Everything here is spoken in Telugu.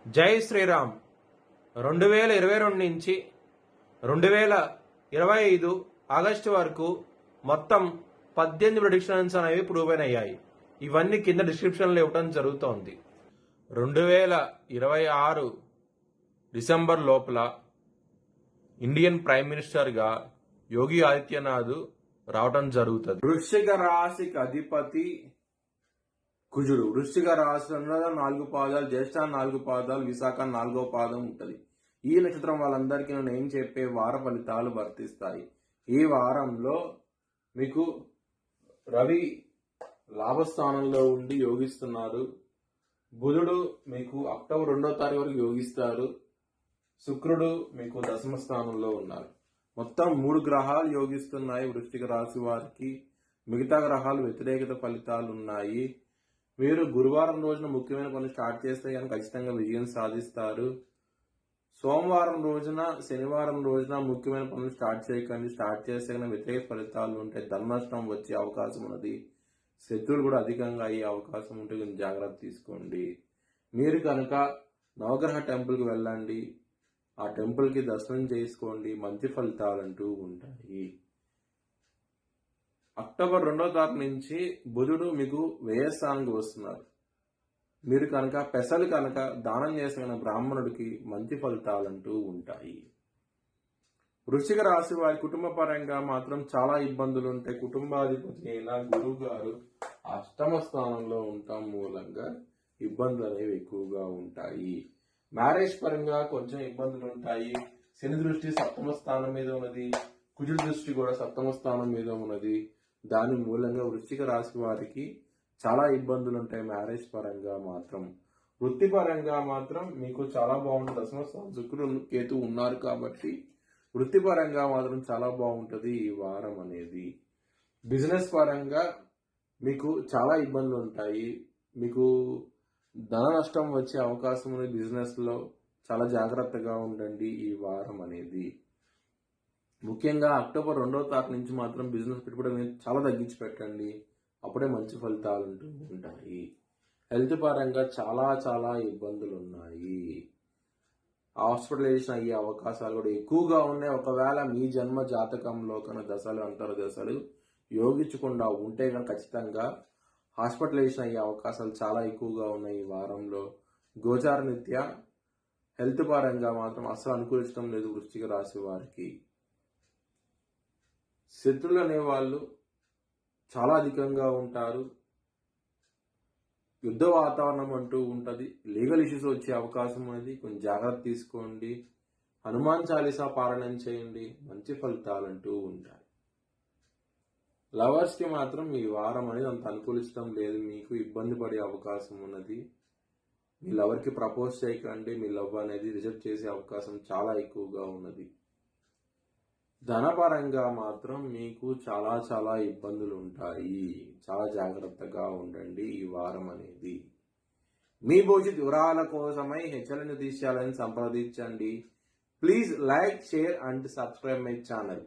జై శ్రీరామ్. 2022 నుంచి 2025 ఆగస్టు వరకు మొత్తం 18 ప్రిడిక్షన్స్ అనేవి ప్రూవ్ అయ్యాయి. ఇవన్నీ కింద డిస్క్రిప్షన్లో ఇవ్వడం జరుగుతోంది. 2026 డిసెంబర్ లోపల ఇండియన్ ప్రైమ్ మినిస్టర్గా యోగి ఆదిత్యనాథ్ రావటం జరుగుతుంది. వృశ్చిక రాశికి అధిపతి కుజుడు. వృశ్చిక రాశిలో 4 పాదాలు, జ్యేష్ఠ 4 పాదాలు, విశాఖ 4వ పాదం ఉంటుంది. ఈ నక్షత్రం వాళ్ళందరికీ నేను చెప్పే వార ఫలితాలు వర్తిస్తాయి. ఈ వారంలో మీకు రవి లాభస్థానంలో ఉండి యోగిస్తున్నారు. బుధుడు మీకు అక్టోబర్ 2వ తారీఖు వరకు యోగిస్తారు. శుక్రుడు మీకు దశమ స్థానంలో ఉన్నారు. మొత్తం 3 గ్రహాలు యోగిస్తున్నాయి వృశ్చిక రాశి వారికి. మిగతా గ్రహాలు వ్యతిరేకత ఫలితాలు ఉన్నాయి. మీరు గురువారం రోజున ముఖ్యమైన పనులు స్టార్ట్ చేస్తే కనుక ఖచ్చితంగా విజయం సాధిస్తారు. సోమవారం రోజున, శనివారం రోజున ముఖ్యమైన పనులు స్టార్ట్ చేయకండి. స్టార్ట్ చేస్తే కనుక వ్యతిరేక ఫలితాలు ఉంటాయి. ధన నష్టం వచ్చే అవకాశం ఉన్నది. శత్రువులు కూడా అధికంగా అయ్యే అవకాశం ఉంటే కొంచెం జాగ్రత్త తీసుకోండి. మీరు కనుక నవగ్రహ టెంపుల్కి వెళ్ళండి. ఆ టెంపుల్కి దర్శనం చేసుకోండి. మంచి ఫలితాలు అంటూ ఉంటాయి. అక్టోబర్ 2వ తారీఖు నుంచి బుధుడు మీకు వ్యయస్థానానికి వస్తున్నారు. మీరు కనుక పెసలు కనుక దానం చేసిన బ్రాహ్మణుడికి మంచి ఫలితాలంటూ ఉంటాయి. వృశ్చిక రాశి వారి కుటుంబ పరంగా మాత్రం చాలా ఇబ్బందులు ఉంటాయి. కుటుంబాధిపతి అయిన గురువు గారు అష్టమ స్థానంలో ఉండటం మూలంగా ఇబ్బందులు అనేవి ఎక్కువగా ఉంటాయి. మ్యారేజ్ పరంగా కొంచెం ఇబ్బందులు ఉంటాయి. శని దృష్టి సప్తమ స్థానం మీద ఉన్నది. కుజుడి దృష్టి కూడా సప్తమ స్థానం మీద ఉన్నది. దాని మూలంగా వృశ్చిక రాశి వారికి చాలా ఇబ్బందులు ఉంటాయి. మ్యారేజ్ పరంగా మాత్రం. వృత్తిపరంగా మాత్రం మీకు చాలా బాగుంటుంది. దశమ స్థానం శుక్రుడు కేతు ఉన్నారు కాబట్టి వృత్తిపరంగా మాత్రం చాలా బాగుంటుంది ఈ వారం అనేది. బిజినెస్ పరంగా మీకు చాలా ఇబ్బందులు ఉంటాయి. మీకు ధన నష్టం వచ్చే అవకాశం ఉంది. బిజినెస్ లో చాలా జాగ్రత్తగా ఉండండి ఈ వారం అనేది. ముఖ్యంగా అక్టోబర్ 2వ తారీఖు నుంచి మాత్రం బిజినెస్ పెట్టుబడి అనేది చాలా తగ్గించి పెట్టండి. అప్పుడే మంచి ఫలితాలు ఉంటూ ఉంటాయి. హెల్త్ పరంగా చాలా చాలా ఇబ్బందులు ఉన్నాయి. హాస్పిటలైజేషన్ అయ్యే అవకాశాలు కూడా ఎక్కువగా ఉన్నాయి. ఒకవేళ మీ జన్మ జాతకంలో కన్నా దశలు అంతర్దశలు యోగించకుండా ఉంటే కనుక ఖచ్చితంగా హాస్పిటలైజేషన్ అయ్యే అవకాశాలు చాలా ఎక్కువగా ఉన్నాయి ఈ వారంలో. గోచార నిత్య హెల్త్ పరంగా మాత్రం అసలు అనుకూలించడం లేదు వృశ్చిక రాశి వారికి. శత్రువులు అనేవాళ్ళు చాలా అధికంగా ఉంటారు. యుద్ధ వాతావరణం అంటూ ఉంటుంది. లీగల్ ఇష్యూస్ వచ్చే అవకాశం అనేది కొంచెం జాగ్రత్త తీసుకోండి. హనుమాన్ చాలీసా పారాయణం చేయండి. మంచి ఫలితాలు అంటూ ఉంటాయి. లవర్స్ కి మాత్రం ఈ వారం అనేది అంత అనుకూలించడం లేదు. మీకు ఇబ్బంది పడే అవకాశం ఉన్నది. మీ లవర్కి ప్రపోజ్ చేయకండి. మీ లవ్ అనేది రిజెక్ట్ చేసే అవకాశం చాలా ఎక్కువగా ఉన్నది. ధనపరంగా మాత్రం మీకు చాలా చాలా ఇబ్బందులు ఉంటాయి. చాలా జాగ్రత్తగా ఉండండి ఈ వారం అనేది. మీ భవిష్యత్ వివరాల కోసమై హెచ్చరిక తీర్చాలని సంప్రదించండి. Please like, share and subscribe my channel.